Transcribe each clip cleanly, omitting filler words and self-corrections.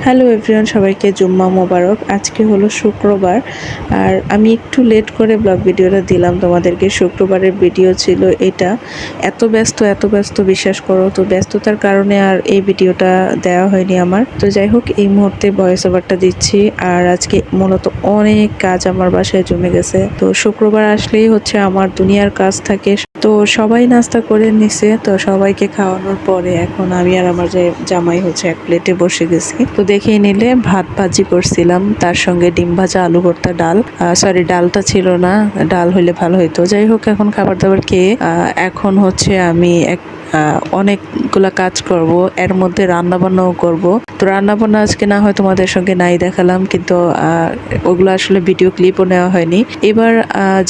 Hello everyone, সবাইকে জুম্মা মোবারক। আজকে হলো শুক্রবার আর আমি একটু লেট করে ব্লগ ভিডিওটা দিলাম তোমাদেরকে। শুক্রবারের ভিডিও ছিল এটা। এত ব্যস্ত বিশ্বাস করো, তো ব্যস্ততার কারণে আর এই ভিডিওটা দেওয়া হয়নি আমার। তো যাই হোক, এই মুহূর্তে ভয়েস ওভারটা দিচ্ছি। আর আজকে মূলত অনেক কাজ আমার বাসায় জমে গেছে। তো শুক্রবার আসলেই হচ্ছে আমার দুনিয়ার কাজ থাকে। তো সবাই নাস্তা করে নিছে, তো সবাইকে খাওয়ানোর পরে এখন আমি আর আমার যে জামাই হচ্ছে এক প্লেটে বসে গেছি। তো দেখেই নিলে ভাত ভাজি করছিলাম, তার সঙ্গে ডিম ভাজা, আলু ভর্তা, ডাল। সরি, ডালটা ছিল না, ডাল হইলে ভালো হইতো। যাই হোক, এখন খাবার দাবার খেয়ে এখন হচ্ছে আমি অনেকগুলা কাজ করব, এর মধ্যে রান্না বান্নাও করব। তো রান্না বান্না আজকে না হয় তোমাদের সঙ্গে নাই দেখালাম, কিন্তু ওগুলো আসলে ভিডিও ক্লিপও নেওয়া হয়নি। এবার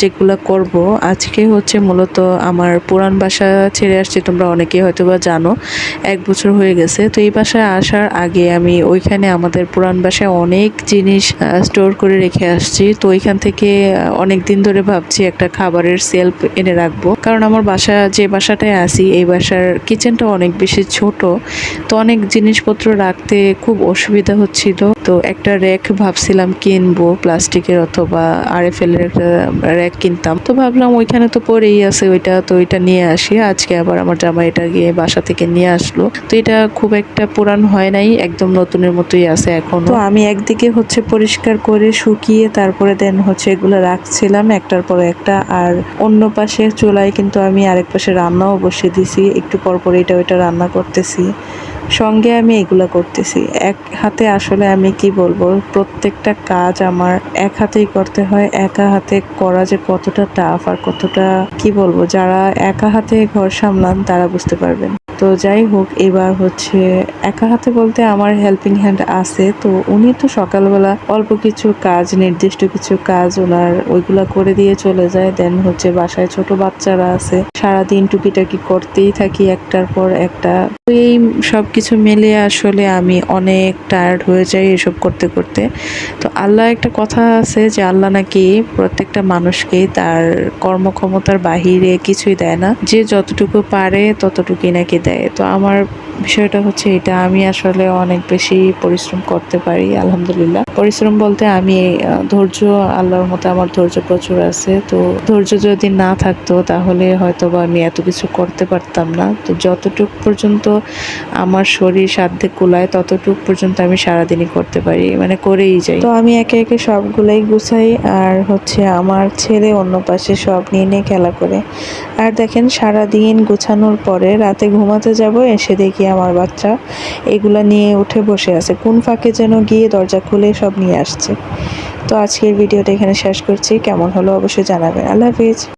যেগুলা করব আজকে হচ্ছে মূলত আমার পুরান বাসা ছেড়ে আসছি, তোমরা অনেকেই হয়তো বা জানো। 1 বছর হয়ে গেছে। তো এই বাসায় আসার আগে আমি ওইখানে আমাদের পুরান বাসায় অনেক জিনিস স্টোর করে রেখে আসছি। তো ওইখান থেকে অনেক দিন ধরে ভাবছি একটা খাবারের সেলফ এনে রাখবো, কারণ আমার বাসা যে বাসাটায় আছি এই বাসার কিচেনটা অনেক বেশি ছোট। তো অনেক জিনিসপত্র রাখতে খুব অসুবিধা হচ্ছিল। তো একটা র্যাক ভাবছিলাম কিনবো, প্লাস্টিকের অথবা RFL এর একটা র্যাক কিনতাম। তো ভাবলাম ওইখানে তো পরেই আছে ওইটা, তো ওইটা নিয়ে আসি। আজকে আবার আমার জামাই এটা গিয়ে বাসা থেকে নিয়ে আসলো। তো এটা খুব একটা পুরান হয় নাই, একদম নতুনের মতোই আছে এখন। তো আমি একদিকে হচ্ছে পরিষ্কার করে শুকিয়ে তারপরে দেন হচ্ছে এগুলো রাখছিলাম একটার পর একটা। আর অন্য পাশে চুলায় কিন্তু আমি আরেক পাশে রান্নাও বসিয়ে দিছি, একটু পর পর এটা ওইটা রান্না করতেছি, সঙ্গে আমি এগুলা করতেছি। এক হাতে আসলে আমি কি বলবো, প্রত্যেকটা কাজ আমার এক হাতেই করতে হয়। একা হাতে করা যে কতটা টাফ আর কতটা কি বলবো, যারা একা হাতে ঘর সামলান তারা বুঝতে পারবেন। তো যাই হোক, এবার হচ্ছে একা হাতে বলতে আমার হেল্পিং হ্যান্ড আছে। তো উনি তো সকালবেলা অল্প কিছু কাজ, নির্দিষ্ট কিছু কাজ ওনার ওইগুলা করে দিয়ে চলে যায়। দেন হচ্ছে বাসায় ছোট বাচ্চারা আছে, সারাদিন টুকিটাকি করতেই থাকি একটার পর একটা। তো এই সব কিছু মিলিয়ে আসলে আমি অনেক টায়ার্ড হয়ে যাই এসব করতে করতে। তো আল্লাহ একটা কথা আছে যে আল্লাহ নাকি প্রত্যেকটা মানুষকেই তার কর্মক্ষমতার বাহিরে কিছুই দেয় না, যে যতটুকু পারে ততটুকুই নাকি দেয়। তো আমার বিষয়টা হচ্ছে এটা, আমি আসলে অনেক বেশি পরিশ্রম করতে পারি আলহামদুলিল্লাহ। পরিশ্রম বলতে আমি ধৈর্য, আল্লাহর মতো আমার ধৈর্য প্রচুর আছে। তো ধৈর্য যদি না থাকতো তাহলে হয়তো বা আমি এত কিছু করতে পারতাম না। তো যতটুক পর্যন্ত আমার শরীর সাধ্যে কুলায় ততটুক পর্যন্ত আমি সারাদিনই করতে পারি, মানে করেই যাই। তো আমি একে একে সবগুলাই গুছাই। আর হচ্ছে আমার ছেলে অন্য পাশে সব নিয়ে নিয়ে খেলা করে। আর দেখেন, সারাদিন গোছানোর পরে রাতে ঘুমাতে যাব, এসে দেখি আমার বাচ্চা এগুলা নিয়ে উঠে বসে আছে, কোন ফাঁকে যেন গিয়ে দরজা খুলে সব নিয়ে আসছে। তো আজকের ভিডিওটা এখানে শেষ করছি। কেমন হলো অবশ্যই জানাবেন। আল্লাহ হাফিজ।